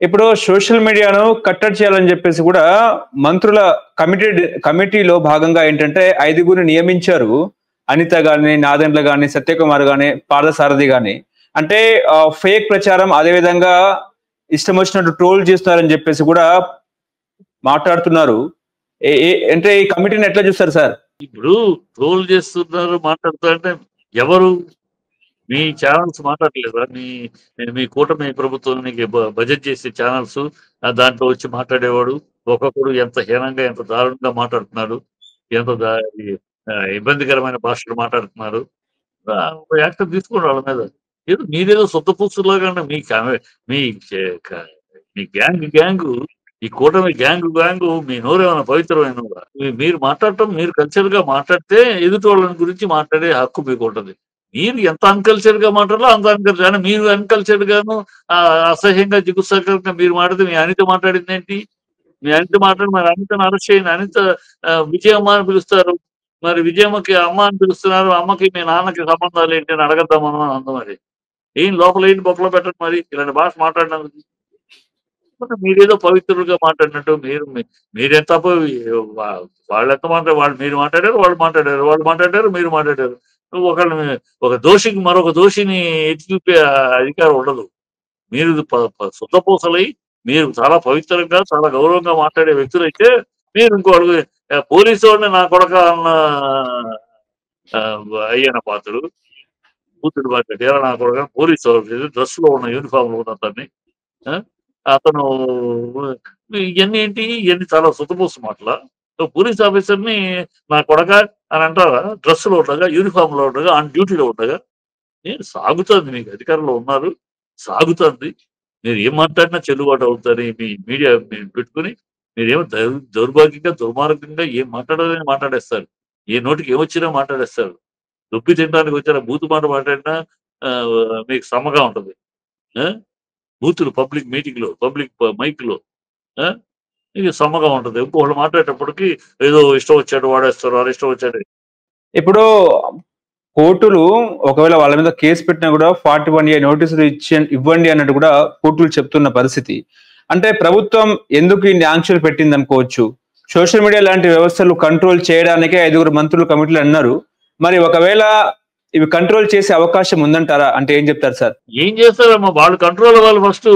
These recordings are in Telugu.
ఇప్పుడు సోషల్ మీడియాను కట్టడి చేయాలని చెప్పేసి కూడా మంత్రుల కమిటీలో భాగంగా ఏంటంటే 5గురిని నియమించారు. అనిత గాని, నాదెండ్ల గాని, సత్యకుమార్ గాని, పార్థసారథి గాని. అంటే ఫేక్ ప్రచారం అదేవిధంగా ఇష్టం వచ్చినట్టు ట్రోల్ చేస్తున్నారని చెప్పేసి కూడా మాట్లాడుతున్నారు. అంటే ఈ కమిటీని ఎట్లా చూస్తారు సార్? ఇప్పుడు ట్రోల్ చేస్తున్నారు మాట్లాడుతారంటే ఎవరు? మీ ఛానల్స్ మాట్లాడలేదా? మీ కూటమి ప్రభుత్వానికి బడ్జెట్ చేసే ఛానల్స్ దాంట్లో వచ్చి మాట్లాడేవాడు ఒక్కొక్కడు ఎంత హీనంగా ఎంత దారుణంగా మాట్లాడుతున్నాడు, ఎంత ఇబ్బందికరమైన భాషలు మాట్లాడుతున్నారు. యాక్షన్ తీసుకోండి వాళ్ళ మీద. ఏదో మీరేదో సొంత పూసులాగా మీ మీ మీ గ్యాంగ్ ఈ కూటమి గ్యాంగ్ మీ నోరేమైనా పవిత్రమైన మీరు మాట్లాడటం, మీరు కల్చర్ గా మాట్లాడితే ఎదుటి వాళ్ళని గురించి మాట్లాడే హక్కు మీకు ఉంటుంది. మీరు ఎంత అన్కల్చర్ గా మాట్లాడాలో అంత అన్కల్చర్, కానీ మీరు అన్కల్చర్డ్ గాను అసహ్యంగా జిగుత్సాకరంగా మీరు మాట్లాడితే మీ అనిత మాట్లాడింది ఏంటి? మీ అనిత మాట్లాడి మరి అనితను అరెస్ట్ చేయండి. అనిత విజయమ్మ అని పిలుస్తారు, మరి విజయమ్మకి అమ్మ అని పిలుస్తున్నారు. అమ్మకి మీ నాన్నకి సంబంధాలు ఏంటి అని అడగద్దాం మనం అందం. మరి ఏం లోపల ఏంటి బొక్కలో పెట్టండి మరి ఇలాంటి భాష మాట్లాడినందుకు. మీరేదో పవిత్రులుగా మాట్లాడినట్టు మీరెంత వాళ్ళెంత మాట్లాడారు, మీరు మాట్లాడారు, మీరు మాట్లాడారు. ఒక దోషికి మరొక దోషిని ఎత్తి చూపే అధికారం ఉండదు. మీరు శుద్ధపూసలై మీరు చాలా పవిత్రంగా చాలా గౌరవంగా మాట్లాడే వ్యక్తులైతే మీరు ఇంకోటి పోలీసు వాడిని నా కొడక అన్న అయ్యన పాత్రుడు కూతురు మాట్లాడి ఎలా నా కొడక పోలీసు వాడు డ్రెస్ లో ఉన్న యూనిఫామ్ లో ఉన్న అతన్ని అతను ఇవన్నీ ఏంటి? ఇవన్నీ చాలా శుద్ధపూస మాటల. పోలీస్ ఆఫీసర్ ని నా కొడక అని అంటారా? డ్రెస్ లో ఉండగా, యూనిఫామ్ లో ఉండగా, ఆన్ డ్యూటీలో ఉండగా. నేను సాగుతుంది, మీకు అధికారంలో ఉన్నారు, సాగుతుంది. మీరు ఏం మాట్లాడినా చెల్లుబాటు అవుతారని మీ మీడియా పెట్టుకుని మీరేమో దౌర్భాగ్యంగా దుర్మార్గంగా ఏం మాట్లాడాలని మాట్లాడేస్తారు. ఏ నోటికి ఏమొచ్చినా మాట్లాడేస్తారు. దొబ్బి తినడానికి వచ్చిన బూతు మాట మాట్లాడినా మీకు సమ్మగా ఉంటుంది. బూతులు పబ్లిక్ మీటింగ్ లో, పబ్లిక్ మైక్ లో ఇది సమ్మగా ఉంటుంది. ఇంకొకళ్ళు మాట్లాడేటప్పటికి ఏదో ఇష్టం వచ్చాడు వాడేస్తారు, వాడు ఇష్టం వచ్చాడు. ఇప్పుడు కోర్టులు ఒకవేళ వాళ్ళ మీద కేసు పెట్టినా కూడా 41A నోటీసులు ఇవ్వండి అన్నట్టు కూడా కోర్టులు చెప్తున్న పరిస్థితి. అంటే ప్రభుత్వం ఎందుకు ఇన్ని ఆంక్షలు పెట్టింది అనుకోవచ్చు. సోషల్ మీడియా లాంటి వ్యవస్థలు కంట్రోల్ చేయడానికే 5గురు మంత్రులు కమిటీలు అన్నారు. మరి ఒకవేళ ఇవి కంట్రోల్ చేసే అవకాశం ఉందంటారా? అంటే ఏం చెప్తారు సార్? ఏం చేస్తారమ్మా, వాళ్ళు కంట్రోల్ అవ్వాలి ఫస్ట్.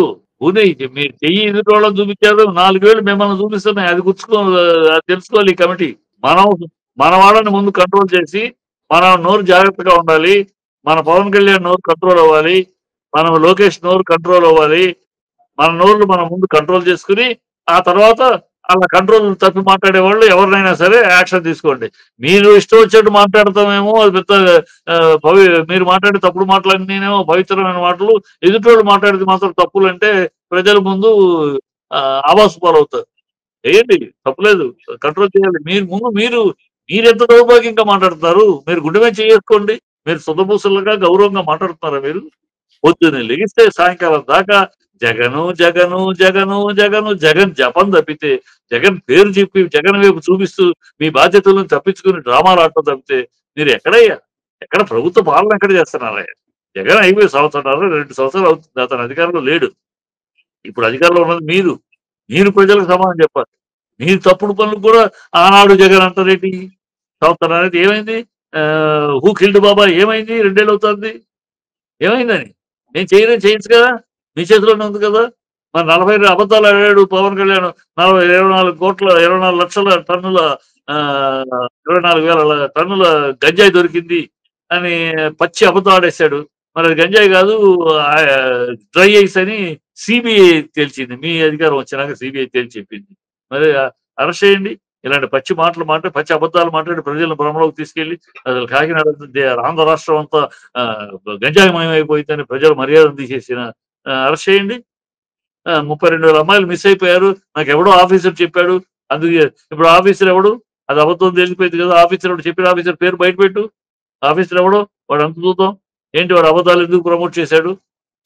మీరు చెయ్యి ఎదుటి వాళ్ళని చూపించారు, 4 వేలు మిమ్మల్ని చూపిస్తున్నాయి, అది తెలుసుకోవాలి ఈ కమిటీ. మన వాళ్ళని ముందు కంట్రోల్ చేసి మన నోరు జాగ్రత్తగా ఉండాలి. మన పవన్ కళ్యాణ్ నోరు కంట్రోల్ అవ్వాలి, మనం లోకేష్ నోరు కంట్రోల్ అవ్వాలి. మన నోర్లు మనం ముందు కంట్రోల్ చేసుకుని ఆ తర్వాత అలా కంట్రోల్ తప్పి మాట్లాడే వాళ్ళు ఎవరినైనా సరే యాక్షన్ తీసుకోండి. మీరు ఇష్టం వచ్చేట్టు మాట్లాడతామేమో అది పెద్ద మీరు మాట్లాడే తప్పుడు మాటలన్నీనేమో పవిత్రమైన మాటలు, ఎదుటోళ్ళు మాట్లాడితే మాత్రం తప్పులు అంటే ప్రజల ముందు ఆవాసు పాలవుతారు. చేయండి, తప్పులేదు, కంట్రోల్ చేయాలి. మీరెంత దౌర్భాగ్యంగా మాట్లాడుతున్నారు? మీరు గుండె మీద చేసుకోండి. మీరు శుద్ధపూసలుగా గౌరవంగా మాట్లాడుతున్నారా? మీరు పొద్దున్నే లెగిస్తే సాయంకాలం దాకా జగను జగను జగను జగను జగన్ జపం తప్పితే, జగన్ పేరు చెప్పి జగన్ వైపు చూపిస్తూ మీ బాధ్యతలను తప్పించుకుని డ్రామాలు ఆడటం తప్పితే మీరు ఎక్కడ ప్రభుత్వ పాలన ఎక్కడ చేస్తున్నారయ్యా? జగన్ అయిపోయి 1 సంవత్సరం 2 సంవత్సరాలు అవుతుంది, అతను అధికారంలో లేడు. ఇప్పుడు అధికారంలో ఉన్నది మీరు ప్రజలకు సమాధానం చెప్పాలి. మీరు తప్పుడు పనులు కూడా ఆనాడు జగన్ అంటారేంటి? సంవత్సరం అనేది ఏమైంది? హూ కిల్డ్ బాబా ఏమైంది? 2 ఏళ్ళు అవుతుంది, ఏమైందని? నేను చేయొచ్చు కదా, మీ చేతిలోనే ఉంది కదా. మరి 40 అబద్ధాలు ఆడాడు పవన్ కళ్యాణ్. 24 లక్షల టన్నుల 24,000 టన్నుల గంజాయి దొరికింది అని పచ్చి అబద్ధం ఆడేశాడు. మరి అది గంజాయి కాదు, డ్రై ఐస్ అని సిబిఐ తేల్చింది. మీ అధికారం వచ్చినాక సిబిఐ తేల్చి చెప్పింది. మరి అరెస్ట్ చేయండి. ఇలాంటి పచ్చి పచ్చి అబద్ధాలు మాట్లాడి ప్రజలను భ్రమలోకి తీసుకెళ్లి అసలు కాకినాడ ఆంధ్ర రాష్ట్రం అంతా గంజాయిమయం అయిపోయిందని ప్రజలు మర్యాదను తీసేసిన అరెస్ట్ చేయండి. 32,000 అమ్మాయిలు మిస్ అయిపోయారు, నాకు ఎవడో ఆఫీసర్ చెప్పాడు. అందుకే ఇప్పుడు ఆఫీసర్ ఎవడు? అది అబద్ధం తెలిసిపోయింది కదా. ఆఫీసర్ ఎవడు? చెప్పిన ఆఫీసర్ పేరు బయటపెట్టు. ఆఫీసర్ ఎవడో వాడు అంత చూద్దాం. ఏంటి వాడు అబద్ధాలు ఎందుకు ప్రమోట్ చేశాడు?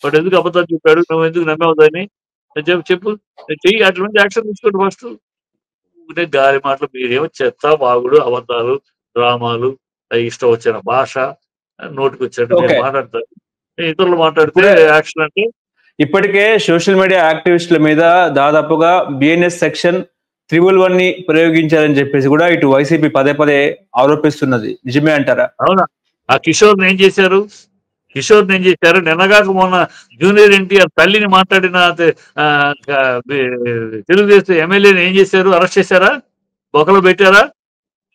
వాడు ఎందుకు అబద్ధాలు చెప్పాడు? నువ్వు ఎందుకు నమ్మవుతాయని చెప్పు, చెయ్యి. అట్ల నుంచి యాక్షన్ తీసుకోండి ఫస్ట్. గాలి మాటలు మీరేమో చెత్త, వాగుడు, అబద్ధాలు, డ్రామాలు, ఇష్టం వచ్చిన భాష, నోటికి వచ్చినట్టు మీరు మాట్లాడతారు. ఇతరులు మాట్లాడితే యాక్షన్ అంటే ఇప్పటికే సోషల్ మీడియా యాక్టివిస్టుల మీద దాదాపుగా బిఎన్ఎస్ సెక్షన్ 311 ని ప్రయోగించారని చెప్పేసి కూడా ఇటు వైసీపీ పదే పదే ఆరోపిస్తున్నది. నిజమే అంటారా? అవునా? ఆ కిషోర్ ఏం చేశారు? నిన్నగాక మొన్న జూనియర్ ఎన్టీఆర్ తల్లిని మాట్లాడిన తెలుగుదేశం ఎమ్మెల్యేని ఏం చేశారు? అరెస్ట్ చేశారా? బొక్కలు పెట్టారా?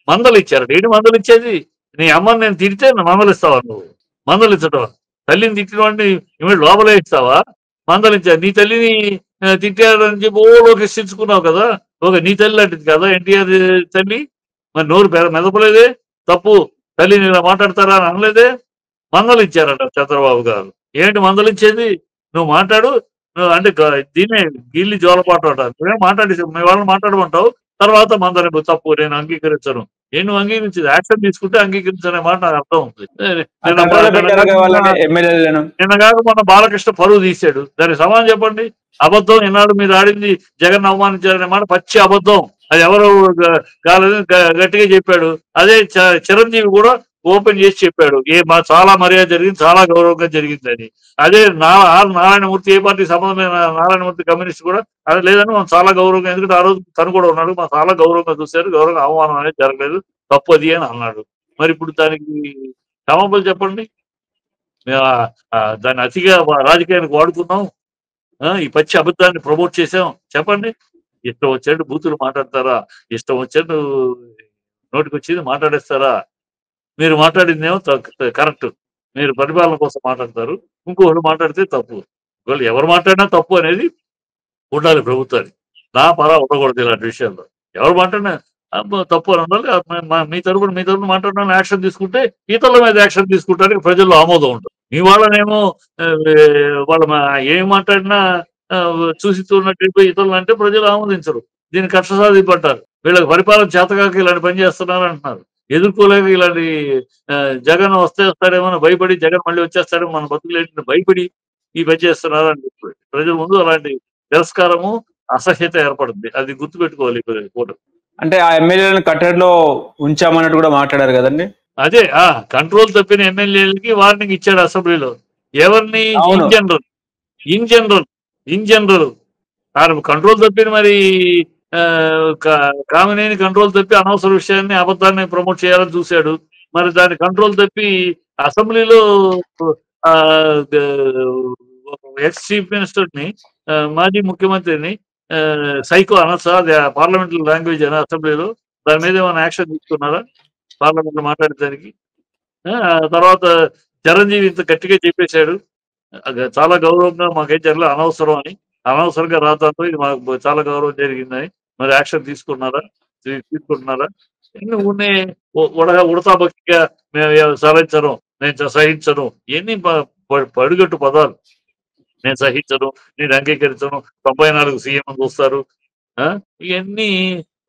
మందలు ఇచ్చారు. ఏంటి మందలు ఇచ్చేది? నీ అమ్మని నేను తిడితే మందలు ఇస్తావా నువ్వు? మందలు ఇచ్చటం తల్లిని తిట్టిన వాడిని లోపలే ఇస్తావా? మందలు ఇచ్చారు. నీ తల్లిని తిట్టారని చెప్పి లోకేష్ తెచ్చుకున్నావు కదా. నీ తల్లి లాంటిది కదా ఎన్టీఆర్ తల్లి. మరి నోరు మెదపలేదే. తప్పు. తల్లిని ఇలా మాట్లాడతారా అని అనలేదే. మందలు ఇచ్చారట చంద్రబాబు గారు. ఏంటి మందలు ఇచ్చేది? నువ్వు మాట్లాడు. అంటే దీన్నే గిల్లి జోలపాటు అంటారు. నువ్వేం మాట్లాడేసి మీ వాళ్ళని మాట్లాడమంటావు. తర్వాత మందలింపు తప్పు నేను అంగీకరించను. నువ్వు అంగీకరించేది యాక్షన్ తీసుకుంటే అంగీకరించనే మాట నాకు అర్థం ఉంది. నిన్నగాక మొన్న బాలకృష్ణ పరువు తీశాడు. దానికి సమాధానం చెప్పండి. అబద్ధం ఎన్నాడు మీరు ఆడింది జగన్ అవమానించారనే మాట పచ్చి అబద్ధం. అది ఎవరు కాలేదని గట్టిగా చెప్పాడు. అదే చిరంజీవి కూడా ఓపెన్ చేసి చెప్పాడు. చాలా మర్యాద జరిగింది, చాలా గౌరవంగా జరిగిందని. అదే నారాయణమూర్తి ఏ పార్టీ సంబంధమైన నారాయణమూర్తి కమ్యూనిస్ట్ కూడా అది లేదని మనం చాలా గౌరవంగా, ఎందుకంటే ఆ రోజు తను కూడా ఉన్నాడు, మా చాలా గౌరవంగా చూశారు, గౌరవంగా అవమానం అనేది జరగలేదు, తప్పు అది అని అన్నాడు. మరి ఇప్పుడు దానికి క్షమాపణ చెప్పండి. దాన్ని అతిగా రాజకీయానికి వాడుకున్నాం, ఈ పచ్చి అబద్ధాన్ని ప్రమోట్ చేసాం. చెప్పండి. ఇష్టం వచ్చాడు బూతులు మాట్లాడతారా? ఇష్టం వచ్చాడు నోటికి వచ్చింది మాట్లాడేస్తారా? మీరు మాట్లాడిందేమో కరెక్ట్, మీరు పరిపాలన కోసం మాట్లాడతారు, ఇంకొకరు మాట్లాడితే తప్పు. వాళ్ళు ఎవరు మాట్లాడినా తప్పు అనేది ఉండాలి ప్రభుత్వానికి. నా పరా ఉండకూడదు ఇలాంటి విషయాల్లో. ఎవరు మాట్లాడినా తప్పు అని ఉండాలి. మీ తరపున మాట్లాడిన యాక్షన్ తీసుకుంటే ఇతరుల మీద యాక్షన్ తీసుకుంటానికి ప్రజల్లో ఆమోదం ఉంటుంది. మీ వాళ్ళనేమో వాళ్ళ ఏం మాట్లాడినా చూసి చూడనట్టు ఇతరులు అంటే ప్రజలు ఆమోదించరు. దీన్ని కష్టసాధిపడ్డారు. వీళ్ళకి పరిపాలన చేతకాక ఇలాంటి పని చేస్తున్నారు అంటున్నారు. ఎదుర్కోలేక ఇలాంటి జగన్ వస్తాడేమో భయపడి, జగన్ మళ్ళీ వచ్చేస్తాడేమో మన బతుకులేంటి భయపడి ఈ పని చేస్తున్నారు అని చెప్పి ప్రజల ముందు అలాంటి తిరస్కారము, అసహ్యత ఏర్పడుతుంది. అది గుర్తుపెట్టుకోవాలి కూడా. అంటే ఆ ఎమ్మెల్యేలను కట్టడిలో ఉంచామన్నట్టు కూడా మాట్లాడారు కదండి. అదే కంట్రోల్ తప్పిన ఎమ్మెల్యేలకి వార్నింగ్ ఇచ్చాడు అసెంబ్లీలో. ఎవరిని? ఇన్ జనరల్ కంట్రోల్ తప్పిన మరి కామినేని కంట్రోల్ తప్పి అనవసర విషయాన్ని, అబద్ధాన్ని ప్రమోట్ చేయాలని చూశాడు. మరి దాని కంట్రోల్ తప్పి అసెంబ్లీలో ఎక్స్ చీఫ్ మినిస్టర్ ని, మాజీ ముఖ్యమంత్రిని సైకో అనొచ్చా? అది పార్లమెంటరీ లాంగ్వేజ్ అని అసెంబ్లీలో దాని మీద ఏమైనా యాక్షన్ తీసుకున్నారా పార్లమెంట్ లో మాట్లాడేదానికి? తర్వాత చిరంజీవి ఇంత గట్టిగా చెప్పేశాడు, చాలా గౌరవంగా మాకేం జరగలేదు, అనవసరం అని, అనవసరంగా రాతంతో ఇది మాకు చాలా గౌరవం జరిగిందని. మరి యాక్షన్ తీసుకుంటున్నారా? నువ్వునే ఉడతా భక్తిగా మేము సహించను, నేను సహించను, ఇవన్నీ పడిగట్టు పదాలు. నేను సహించను, నేను అంగీకరించను, 94 సీఎం చూస్తారు, ఇవన్నీ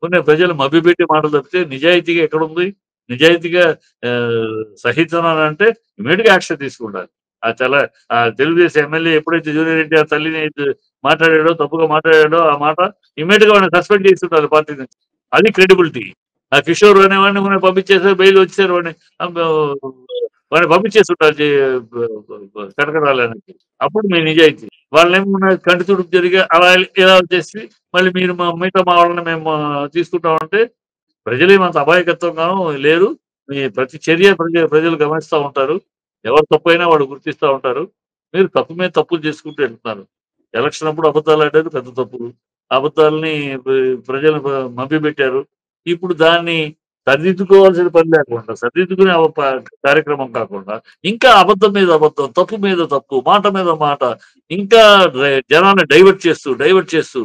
కొన్ని ప్రజలు మభ్యపెట్టి మాటలు తప్పితే నిజాయితీగా ఎక్కడుంది? నిజాయితీగా సహించను అని అంటే ఇమీడియట్ గా యాక్షన్ తీసుకుంటారు. చాలా తెలుగుదేశం ఎమ్మెల్యే ఎప్పుడైతే జూనియర్ ఎన్టీఆర్ తల్లిని మాట్లాడాడో, తప్పుగా మాట్లాడాడో, ఆ మాట ఇమీడియట్ గా వాడిని సస్పెండ్ చేస్తుంటారు పార్టీ నుంచి. అది క్రెడిబిలిటీ. ఆ కిషోర్ అనేవాడిని మనం పంపించేసారు, బెయిల్ వచ్చారు, వాడిని పంపించేస్తుంటారు కటకడాలకి. అప్పుడు మీ నిజాయితీ. వాళ్ళేమన్నా కంటి తుడుపు జరిగి అలా ఇలా చేసి మళ్ళీ మీరు మిగతా మా వాళ్ళని మేము తీసుకుంటామంటే ప్రజలేమంత అమాయకత్వంగానూ లేరు. మీ ప్రతి చర్య ప్రజలు గమనిస్తూ ఉంటారు. ఎవరు తప్పు అయినా వాడు గుర్తిస్తూ ఉంటారు. మీరు తప్పు మీద తప్పులు చేసుకుంటూ వెళ్తున్నారు. ఎలక్షన్ అప్పుడు అబద్ధాలు ఆడారు, పెద్ద తప్పులు. అబద్ధాలని ప్రజలు మభ్యపెట్టారు. ఇప్పుడు దాన్ని సరిదిద్దుకోవాల్సిన పని లేకుండా, సరిదిద్దుకునే కార్యక్రమం కాకుండా ఇంకా అబద్ధం మీద అబద్ధం, తప్పు మీద తప్పు, మాట మీద మాట, ఇంకా జనాన్ని డైవర్ట్ చేస్తూ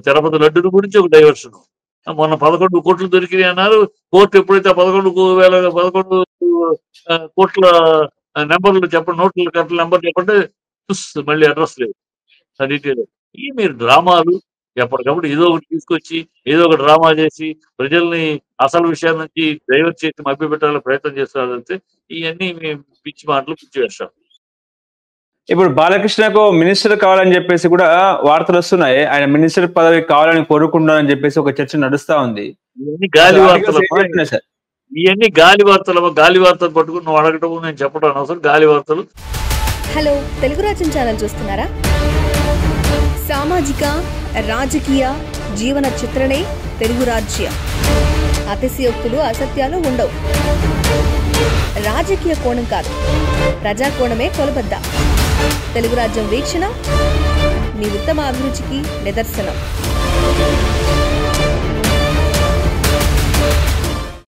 తిరుపతి లడ్డు గురించి ఒక డైవర్షన్. మొన్న 11 కోట్లు దొరికినాయి అన్నారు. కోర్టు ఎప్పుడైతే 11 కోట్ల నెంబర్లు చెప్పండి, నోట్ల కట్టల నెంబర్ చెప్పంటే మళ్ళీ అడ్రస్ లేదు. డీటెయిల్ ఈ మీరు డ్రామాలు ఎప్పటికప్పుడు ఏదో ఒకటి తీసుకొచ్చి ఏదో ఒక డ్రామా చేసి ప్రజల్ని అసలు విషయాల నుంచి డైవర్ట్ చేసి మభ్యపెట్టాలని ప్రయత్నం చేస్తున్నారంటే ఇవన్నీ పిచ్చి మాటలు, పిచ్చి వేషాలు. ఇప్పుడు బాలకృష్ణకు మినిస్టర్ కావాలని చెప్పేసి కూడా వార్తలు వస్తున్నాయి. ఆయన మినిస్టర్ పదవి కావాలని కోరుకుంటానని చెప్పేసి ఒక చర్చ నడుస్తా ఉంది. ఇవన్నీ గాలి వార్తలు. గాలి వార్తలు పట్టుకుని నువ్వు అడగటం నేను చెప్పడం అనవసరం. గాలి వార్తలు. హలో, తెలుగు రాజ్యం ఛానల్ చూస్తున్నారా? సామాజిక రాజకీయ జీవన చిత్రణే తెలుగు రాజ్యం. అతిశయోక్తులు అసత్యాలు ఉండవు. రాజకీయ కోణం కాదు, ప్రజా కోణమే కొలబద్ద. తెలుగు రాజ్యం వీక్షణ మీ ఉత్తమ అభిరుచికి నిదర్శనం.